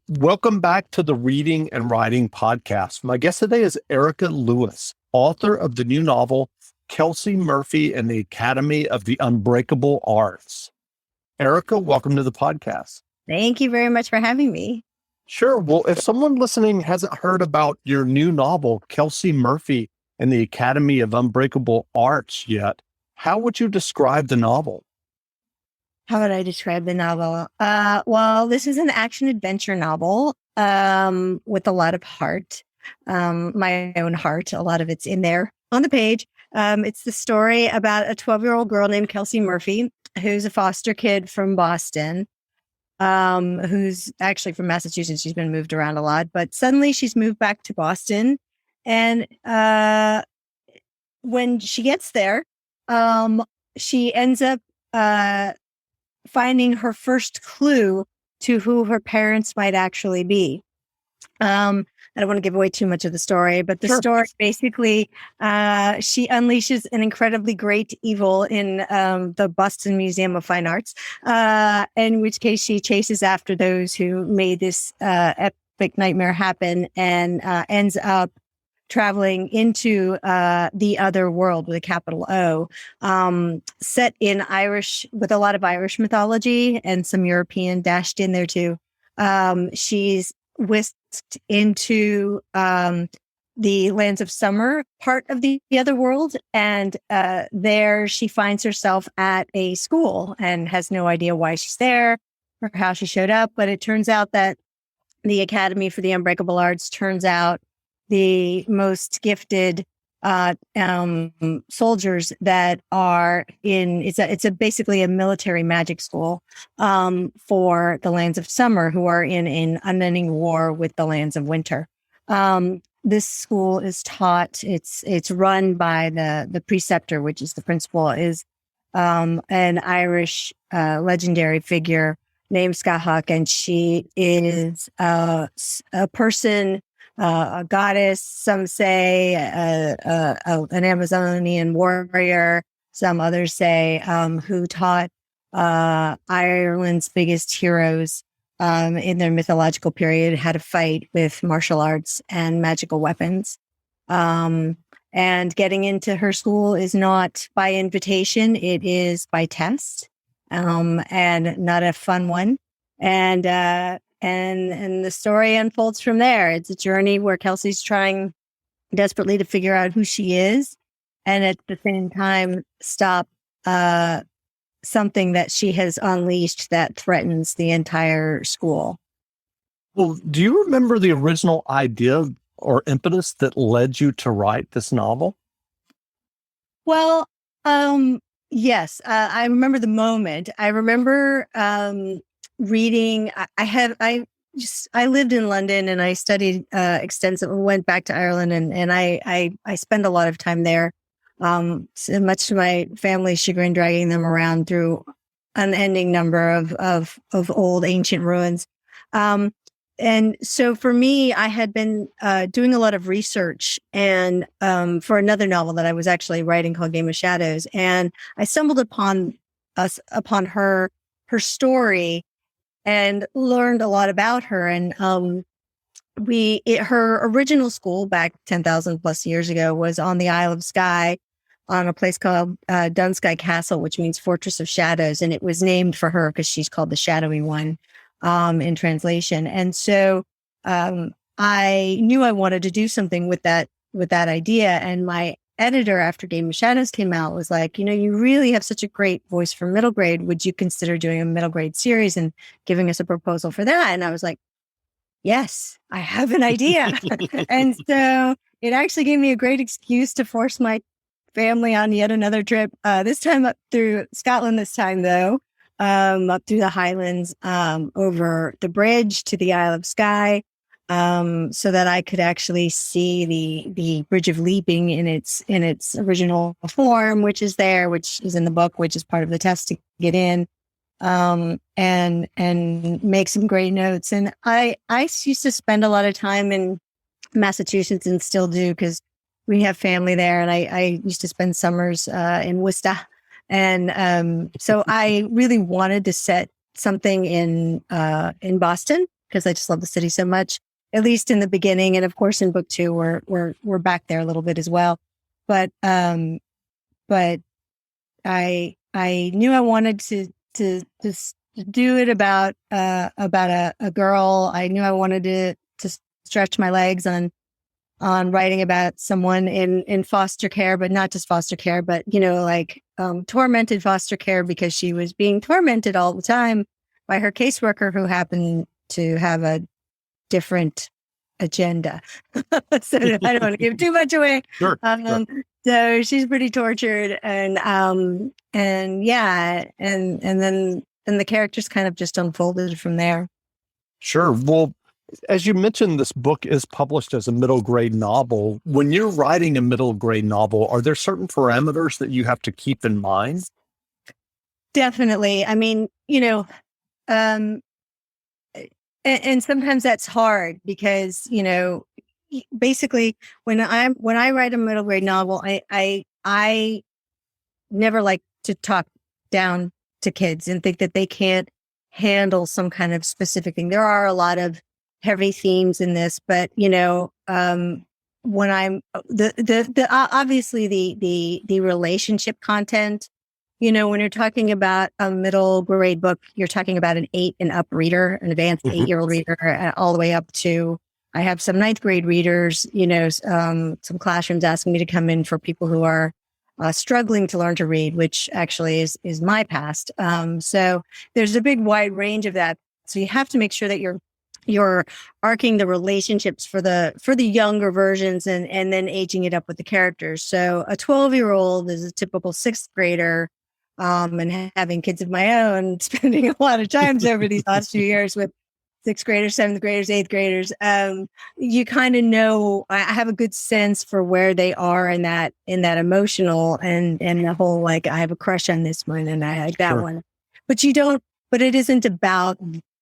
Welcome back to the Reading and Writing Podcast. My guest today is Erika Lewis, author of the new novel, Kelsey Murphy and the Academy of the Unbreakable Arts. Erika, welcome to the podcast. Thank you very much for having me. Sure. Well, if someone listening hasn't heard about your new novel, Kelsey Murphy and the Academy of Unbreakable Arts yet, how would you describe the novel? How would I describe the novel? Well, this is an action-adventure novel with a lot of heart, my own heart. A lot of it's in there on the page. It's the story about a 12-year-old girl named Kelsey Murphy, who's a foster kid from Boston, who's actually from Massachusetts. She's been moved around a lot, but suddenly she's moved back to Boston. And when she gets there, she ends up finding her first clue to who her parents might actually be. I don't want to give away too much of the story, but the story basically, she unleashes an incredibly great evil in the Boston Museum of Fine Arts, in which case she chases after those who made this epic nightmare happen and ends up traveling into the other world with a capital O, set in Irish, with a lot of Irish mythology and some European dashed in there too. She's whisked into the lands of summer part of the other world. And there she finds herself at a school and has no idea why she's there or how she showed up. But it turns out that the Academy for the Unbreakable Arts turns out the most gifted soldiers that are in, it's basically a military magic school for the lands of summer who are in unending war with the lands of winter. This school is taught, it's run by the preceptor, which is the principal, is an Irish legendary figure named Skahak, and she is a person, a goddess, some say, an Amazonian warrior, some others say, who taught Ireland's biggest heroes in their mythological period how to fight with martial arts and magical weapons. And getting into her school is not by invitation, it is by test, and not a fun one. And the story unfolds from there. It's a journey where Kelsey's trying desperately to figure out who she is, and at the same time stop something that she has unleashed that threatens the entire school. Well, do you remember the original idea or impetus that led you to write this novel? Well, yes, I remember the moment. I remember reading. I lived in London and I studied extensively. Went back to Ireland and I spent a lot of time there. So much to my family's chagrin, dragging them around through an unending number of old ancient ruins. And so for me, I had been doing a lot of research and for another novel that I was actually writing called Game of Shadows, and I stumbled upon her story and learned a lot about her. And her original school back 10,000 plus years ago was on the Isle of Skye, on a place called Dunsky Castle, which means Fortress of Shadows, and it was named for her because she's called the Shadowy One in translation. And so I knew I wanted to do something with that idea. And my editor, after Game of Shadows came out, was like, you really have such a great voice for middle grade. Would you consider doing a middle grade series and giving us a proposal for that? And I was like, yes, I have an idea. And so it actually gave me a great excuse to force my family on yet another trip, this time up through Scotland, this time though, up through the Highlands, over the bridge to the Isle of Skye, so that I could actually see the Bridge of Leaping in its original form, which is there, which is in the book, which is part of the test to get in, and make some great notes. And I used to spend a lot of time in Massachusetts, and still do, because we have family there, and I used to spend summers in Worcester. And so I really wanted to set something in Boston, because I just love the city so much, at least in the beginning. And of course, in book 2, we're back there a little bit as well. But I knew I wanted to do it about a girl. I knew I wanted to stretch my legs on writing about someone in foster care, but not just foster care, but tormented foster care, because she was being tormented all the time by her caseworker, who happened to have a different agenda. So I don't want to give too much away. Sure. So she's pretty tortured, and then the characters kind of just unfolded from there. Sure. Well, as you mentioned, this book is published as a middle grade novel. When you're writing a middle grade novel, are there certain parameters that you have to keep in mind? Definitely. I mean, and sometimes that's hard because, basically when I write a middle grade novel, I never like to talk down to kids and think that they can't handle some kind of specific thing. There are a lot of heavy themes in this, but when I'm obviously the relationship content, when you're talking about a middle grade book, you're talking about an 8 and up reader, an advanced 8-year-old reader, all the way up to, I have some 9th grade readers, some classrooms asking me to come in for people who are struggling to learn to read, which actually is my past. So there's a big wide range of that. So you have to make sure that you're arcing the relationships for the younger versions and then aging it up with the characters. So a 12-year-old is a typical 6th grader, and having kids of my own, spending a lot of times over these last few years with 6th graders, 7th graders, 8th graders, you kind of know, I have a good sense for where they are in that emotional and the whole, like, I have a crush on this one and I like that one, but it isn't about,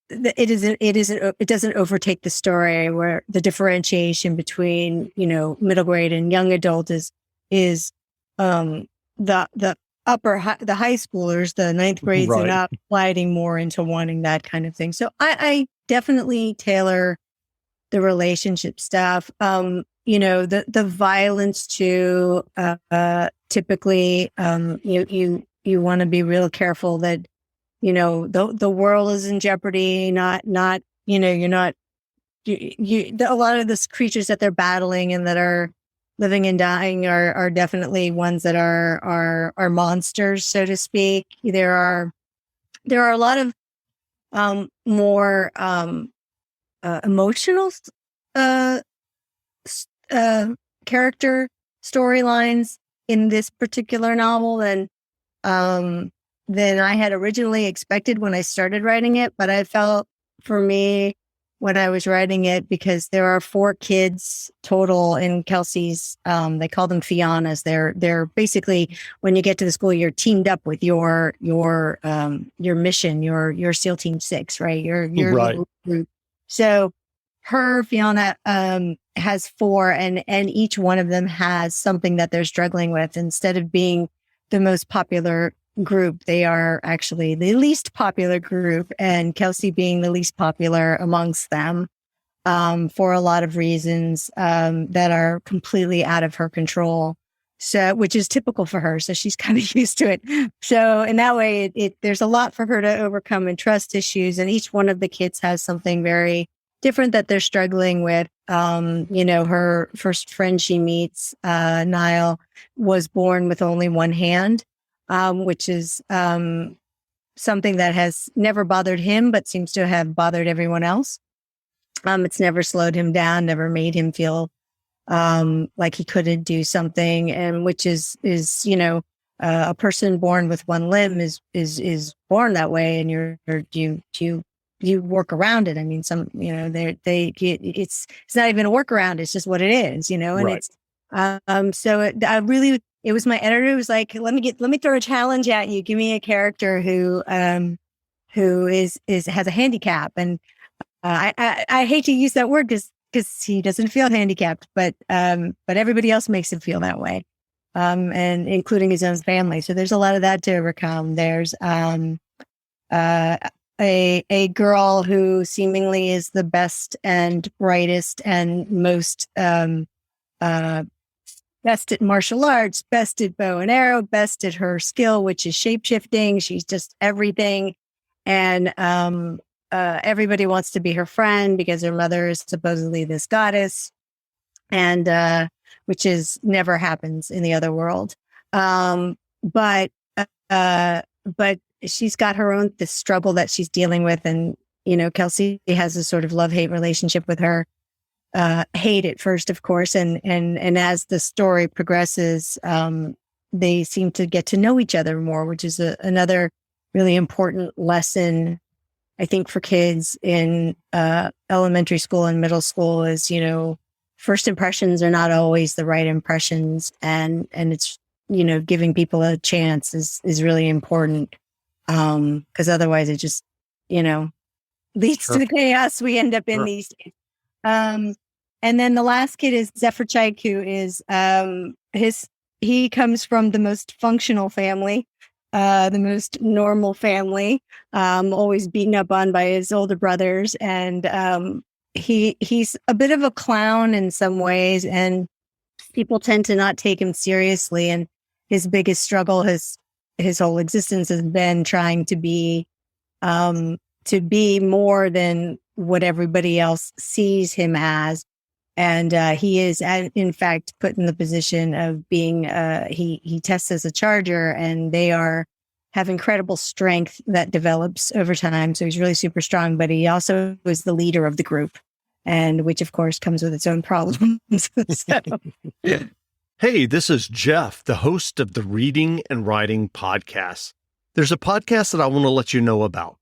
it doesn't overtake the story, where the differentiation between, middle grade and young adult is the high schoolers, the 9th grades, and up, sliding more into wanting that kind of thing. So I definitely tailor the relationship stuff. The violence too, typically, you want to be real careful that, the world is in jeopardy, not, you're not, a lot of the creatures that they're battling and that are living and dying are definitely ones that are monsters, so to speak. There are a lot of more emotional character storylines in this particular novel than I had originally expected when I started writing it. But I felt, for me, when I was writing it, because there are 4 kids total in Kelsey's, they call them Fiannas. They're basically, when you get to the school, you're teamed up with your mission, your SEAL Team 6, right? Your right. group. So Fianna has 4, and each one of them has something that they're struggling with. Instead of being the most popular group, they are actually the least popular group, and Kelsey being the least popular amongst them, for a lot of reasons that are completely out of her control. So, which is typical for her. So she's kind of used to it. So in that way, there's a lot for her to overcome, and trust issues. And each one of the kids has something very different that they're struggling with. Her first friend she meets, Niall, was born with only one hand, which is something that has never bothered him, but seems to have bothered everyone else. It's never slowed him down, never made him feel like he couldn't do something, and which is a person born with one limb is born that way, and you work around it. I mean, some it's not even a workaround; it's just what it is, and it's it was my editor who was like, let me throw a challenge at you. Give me a character who has a handicap, and I hate to use that word because he doesn't feel handicapped, but everybody else makes him feel that way, and including his own family. So there's a lot of that to overcome. There's a girl who seemingly is the best and brightest and most best at martial arts, best at bow and arrow, best at her skill, which is shapeshifting. She's just everything. And everybody wants to be her friend because her mother is supposedly this goddess, and which is never happens in the other world. But she's got her own this struggle that she's dealing with, and Kelsey has a sort of love-hate relationship with her. Hate at first, of course, and as the story progresses, they seem to get to know each other more, which is another really important lesson, I think, for kids in elementary school and middle school. Is first impressions are not always the right impressions, and it's giving people a chance is really important, because otherwise it just leads to the chaos we end up in these days. And then the last kid is Zephyr Chike, who is he comes from the most functional family, the most normal family, always beaten up on by his older brothers, and he's a bit of a clown in some ways, and people tend to not take him seriously. And his biggest struggle, his whole existence, has been trying to be more than what everybody else sees him as. And he is, in fact, put in the position of being, he tests as a charger, and they have incredible strength that develops over time. So he's really super strong, but he also is the leader of the group, and which, of course, comes with its own problems. So. Hey, this is Jeff, the host of the Reading and Writing Podcast. There's a podcast that I want to let you know about,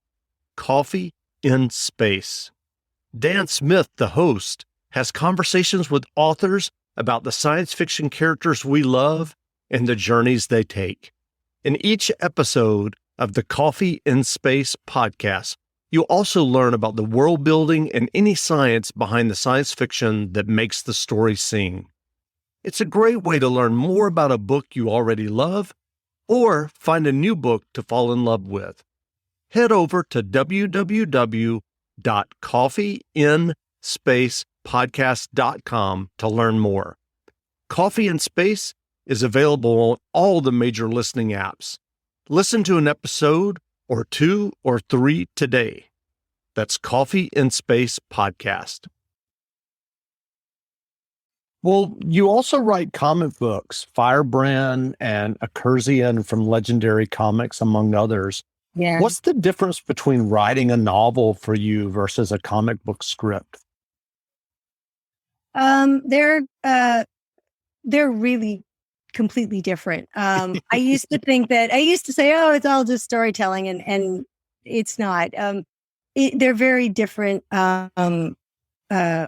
Coffee in Space. Dan Smith, the host, has conversations with authors about the science fiction characters we love and the journeys they take. In each episode of the Coffee in Space podcast, you'll also learn about the world building and any science behind the science fiction that makes the story sing. It's a great way to learn more about a book you already love or find a new book to fall in love with. Head over to www.coffeeinspacepodcast.com to learn more. Coffee in Space is available on all the major listening apps. Listen to an episode or 2 or 3 today. That's Coffee in Space Podcast. Well, you also write comic books, Firebrand and Accursian from Legendary Comics, among others. Yeah. What's the difference between writing a novel for you versus a comic book script? They're really completely different. I used to say, oh, it's all just storytelling, and it's not. They're very different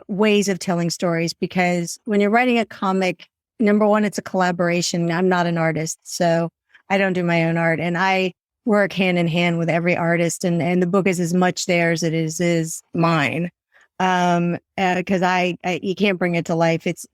ways of telling stories, because when you're writing a comic, number one, it's a collaboration. I'm not an artist, so I don't do my own art, and I work hand in hand with every artist, and the book is as much theirs as it is mine. Because you can't bring it to life. It's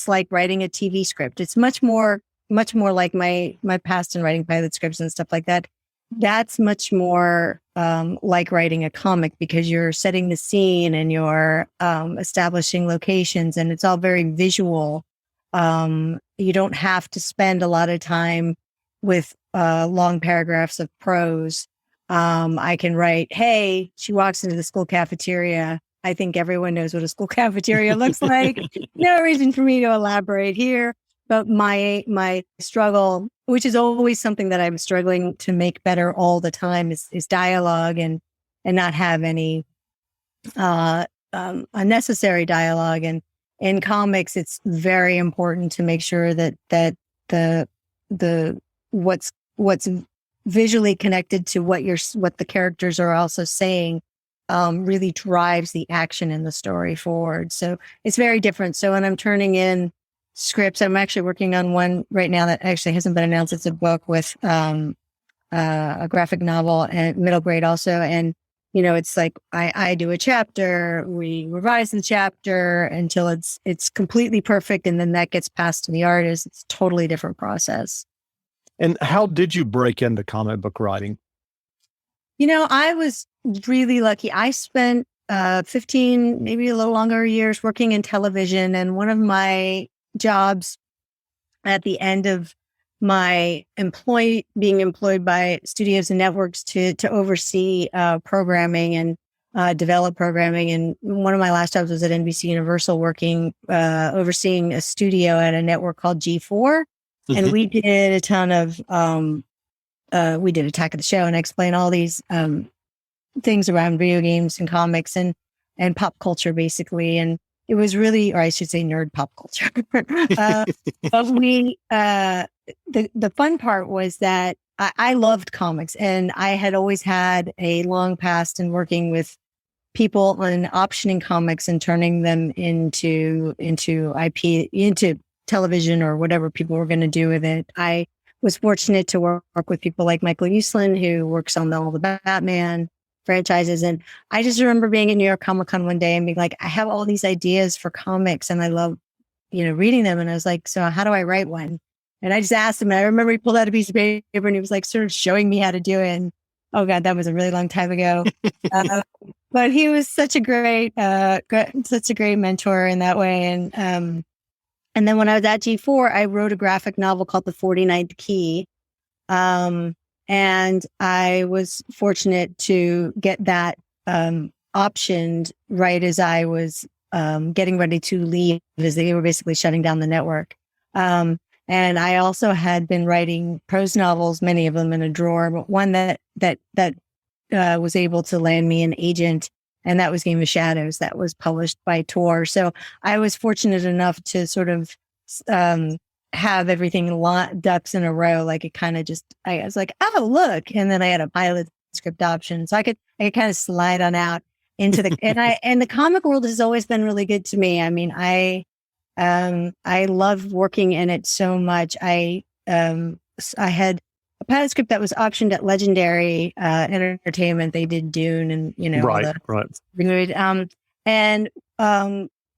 like writing a TV script. It's much more like my past in writing pilot scripts and stuff like that. That's much more like writing a comic, because you're setting the scene and you're establishing locations, and it's all very visual. You don't have to spend a lot of time with long paragraphs of prose. I can write, hey, she walks into the school cafeteria. I think everyone knows what a school cafeteria looks like. No reason for me to elaborate here. But my struggle, which is always something that I'm struggling to make better all the time, is dialogue, and not have any unnecessary dialogue. And in comics, it's very important to make sure that the what's visually connected to what the characters are also saying really drives the action in the story forward. So it's very different. So when I'm turning in scripts, I'm actually working on one right now that actually hasn't been announced. It's a book with a graphic novel and middle grade also. And, it's like I do a chapter, we revise the chapter until it's completely perfect. And then that gets passed to the artist. It's a totally different process. And how did you break into comic book writing? I was really lucky. I spent 15, maybe a little longer years working in television. And one of my jobs at the end of my being employed by studios and networks to oversee programming and develop programming. And one of my last jobs was at NBC Universal working, overseeing a studio at a network called G4. And we did a ton of, we did Attack of the Show, and I explained all these things around video games and comics and pop culture, basically. And it was really, or I should say nerd pop culture. But the fun part was that I loved comics, and I had always had a long past in working with people on optioning comics and turning them into IP, into television or whatever people were going to do with it. I was fortunate to work with people like Michael Uslan, who works on all the Batman franchises. And I just remember being at New York Comic Con one day and being like, I have all these ideas for comics and I love, reading them. And I was like, so how do I write one? And I just asked him, and I remember he pulled out a piece of paper and he was like sort of showing me how to do it. And oh God, that was a really long time ago. But he was such a great mentor in that way. And then when I was at G4, I wrote a graphic novel called The 49th Key. And I was fortunate to get that optioned right as I was getting ready to leave, as they were basically shutting down the network. And I also had been writing prose novels, many of them in a drawer, but one that was able to land me an agent, and that was Game of Shadows, that was published by Tor. So I was fortunate enough to sort of have everything ducks in a row. Like it kind of just, I was like, oh, look. And then I had a pilot script option. So I could kind of slide on out into the, and the comic world has always been really good to me. I mean, I love working in it so much. I had a pilot script that was optioned at Legendary Entertainment. They did Dune and, right.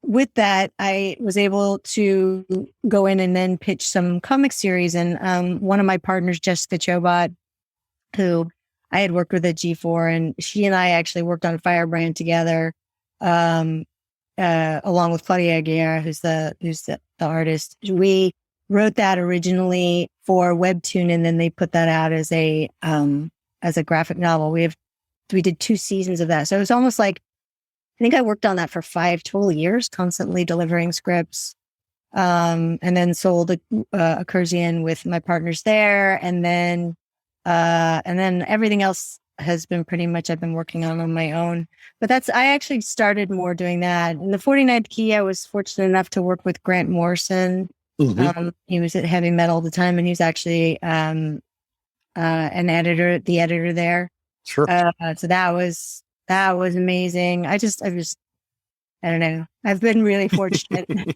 With that, I was able to go in and then pitch some comic series. And one of my partners, Jessica Chobot, who I had worked with at G4, and she and I actually worked on Firebrand together, along with Claudia Aguirre, who's the artist. We wrote that originally for Webtoon, and then they put that out as a graphic novel. We did 2 seasons of that, so it was almost like, I think I worked on that for 5 total years, constantly delivering scripts, and then sold a Cursian with my partners there. And then everything else has been pretty much I've been working on my own. But I actually started more doing that. In The 49th Key, I was fortunate enough to work with Grant Morrison. He was at Heavy Metal at the time, and he's actually the editor there. Sure. So that was amazing. I don't know. I've been really fortunate.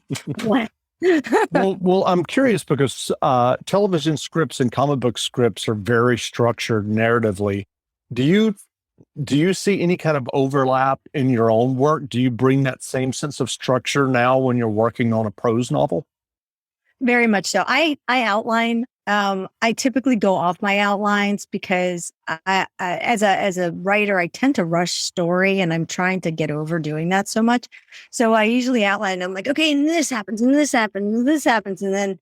well, I'm curious because television scripts and comic book scripts are very structured narratively. Do you see any kind of overlap in your own work? Do you bring that same sense of structure now when you're working on a prose novel? Very much so. I outline. I typically go off my outlines because as a writer, I tend to rush story, and I'm trying to get over doing that so much. So I usually outline. I'm like, okay, and this happens, and this happens, and this happens, and then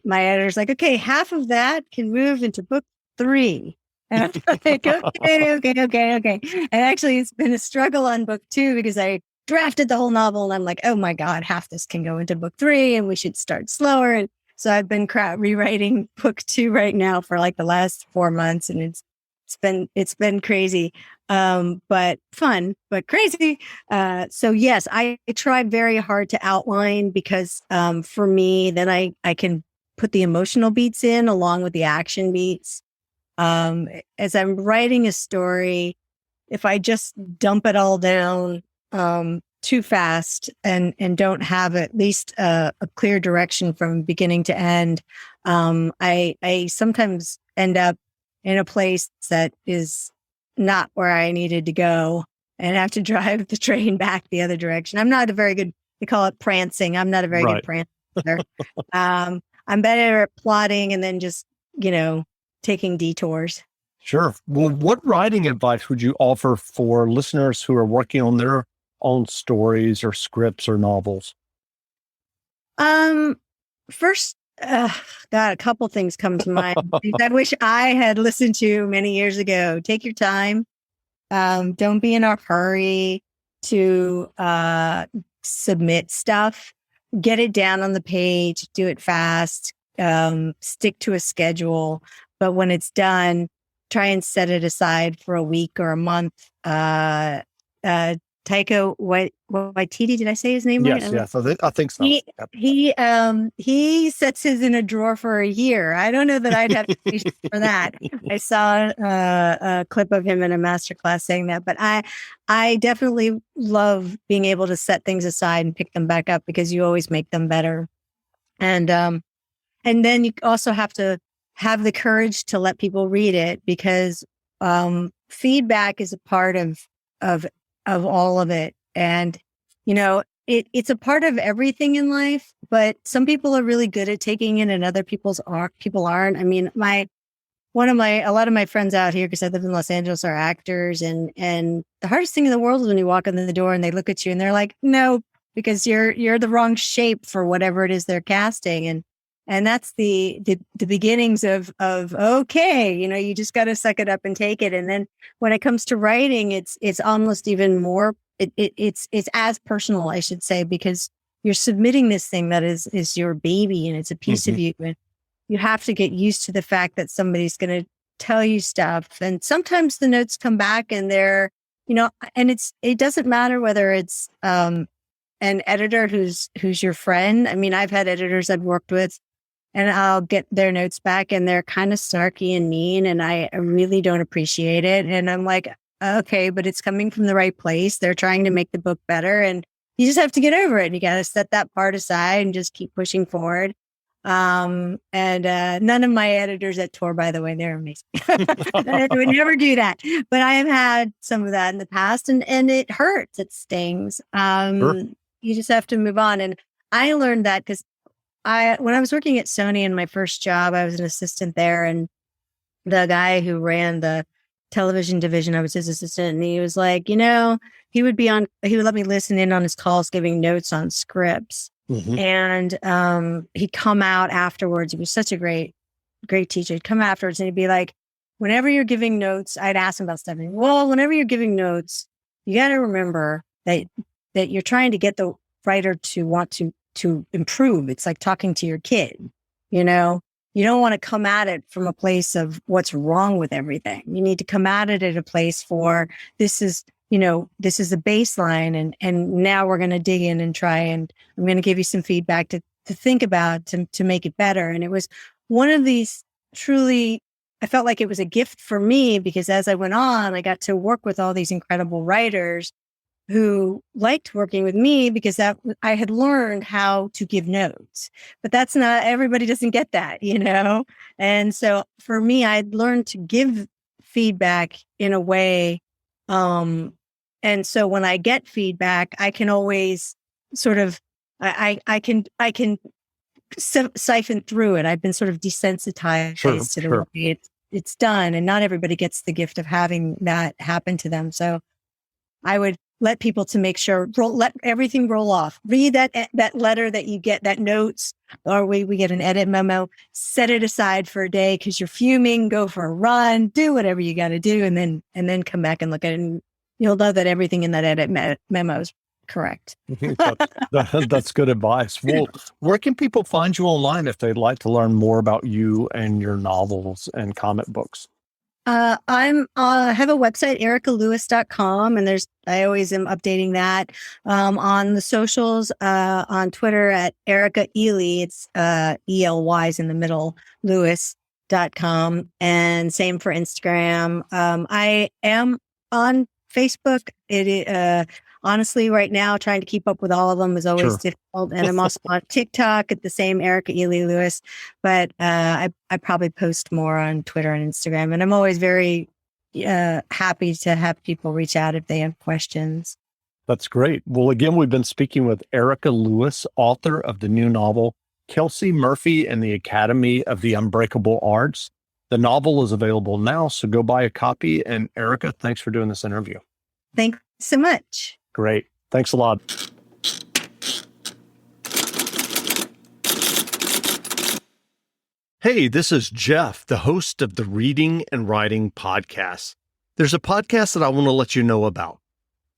my editor's like, okay, half of that can move into book 3. And I'm like, okay. And actually, it's been a struggle on book 2 because I drafted the whole novel, and I'm like, oh my God, half this can go into book 3, and we should start slower. And so I've been rewriting book 2 right now for like the last 4 months, and it's been crazy, but fun, but crazy. So yes, I try very hard to outline because for me, then I can put the emotional beats in along with the action beats. As I'm writing a story, if I just dump it all down too fast and don't have at least a clear direction from beginning to end, I sometimes end up in a place that is not where I needed to go and have to drive the train back the other direction. I'm not a very good, they call it prancing. I'm not a very good prancer. I'm better at plotting and then just, taking detours. Sure. Well, what writing advice would you offer for listeners who are working on their own stories or scripts or novels? Um, First, God, a couple things come to mind. Things I wish I had listened to many years ago. Take your time. Don't be in a hurry to submit stuff. Get it down on the page. Do it fast. Stick to a schedule. But when it's done, try and set it aside for a week or a month. Taika Waititi, did I say his name right? Yes. I think so. He Yep. he sets his in a drawer for a year. I don't know that I'd have patience for that. I saw a clip of him in a masterclass saying that, but I definitely love being able to set things aside and pick them back up because you always make them better. And then you also have to have the courage to let people read it because feedback is a part of all of it. And you know, it's a part of everything in life, but some people are really good at taking it and other people aren't. I mean, a lot of my friends out here, because I live in Los Angeles, are actors, and the hardest thing in the world is when you walk in the door and they look at you and they're like, no, because you're the wrong shape for whatever it is they're casting. And that's the beginnings of okay, you know, you just got to suck it up and take it. And then when it comes to writing, it's almost even more. It's as personal, I should say, because you're submitting this thing that is your baby and it's a piece of you, and you have to get used to the fact that somebody's going to tell you stuff. And sometimes the notes come back and they're, you know, and it doesn't matter whether it's an editor who's your friend. I mean, I've had editors I've worked with, and I'll get their notes back and they're kind of snarky and mean, and I really don't appreciate it. And I'm like, okay, but it's coming from the right place. They're trying to make the book better, and you just have to get over it. You got to set that part aside and just keep pushing forward. And none of my editors at Tor, by the way, they're amazing. I would never do that, but I have had some of that in the past, and it hurts. It stings. Sure. You just have to move on. And I learned that because when I was working at Sony in my first job, I was an assistant there, and the guy who ran the television division, I was his assistant, and he was like, you know, he would let me listen in on his calls, giving notes on scripts. And he'd come out afterwards. He was such a great teacher. He'd come afterwards and he'd be like, whenever you're giving notes, I'd ask him about stuff. Well, whenever you're giving notes, you got to remember that you're trying to get the writer to want to improve. It's like talking to your kid, you know. You don't want to come at it from a place of what's wrong with everything. You need to come at it at a place for this is a baseline, and now we're going to dig in and try, and I'm going to give you some feedback to think about to make it better. And it was one of these truly, I felt like it was a gift for me because as I went on, I got to work with all these incredible writers who liked working with me because I had learned how to give notes, but that's not, everybody doesn't get that, you know? And so for me, I'd learned to give feedback in a way. And so when I get feedback, I can always sort of, I can siphon through it. I've been sort of desensitized to the way it's done. And not everybody gets the gift of having that happen to them. So I would let people to make sure, let everything roll off. Read that letter that you get, that notes, or we get an edit memo, set it aside for a day because you're fuming, go for a run, do whatever you got to do, and then come back and look at it. And you'll know that everything in that edit memo is correct. That's good advice. Well, where can people find you online if they'd like to learn more about you and your novels and comic books? I have a website, erikalewis.com, and I always am updating that. On the socials, on Twitter at Erika Ely, it's ELY's in the middle, Lewis.com, and same for Instagram. I am on Facebook. Honestly, right now, trying to keep up with all of them is always difficult. And I'm also on TikTok at the same Erika Ely Lewis. But I probably post more on Twitter and Instagram. And I'm always very happy to have people reach out if they have questions. That's great. Well, again, we've been speaking with Erika Lewis, author of the new novel, Kelsey Murphy and the Academy of the Unbreakable Arts. The novel is available now, so go buy a copy. And Erika, thanks for doing this interview. Thanks so much. Great. Thanks a lot. Hey, this is Jeff, the host of the Reading and Writing Podcast. There's a podcast that I want to let you know about,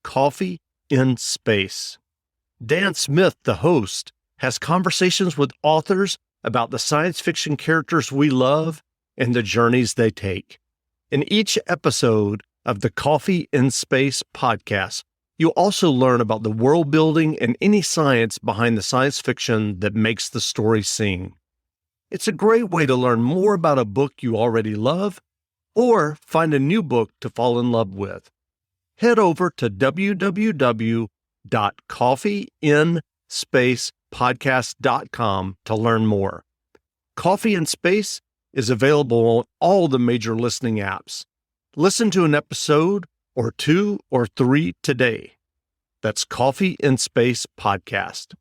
Coffee in Space. Dan Smith, the host, has conversations with authors about the science fiction characters we love and the journeys they take. In each episode of the Coffee in Space podcast, you'll also learn about the world building and any science behind the science fiction that makes the story sing. It's a great way to learn more about a book you already love or find a new book to fall in love with. Head over to www.coffeeinspacepodcast.com to learn more. Coffee in Space is available on all the major listening apps. Listen to an episode or 2 or 3 today. That's Coffee in Space Podcast.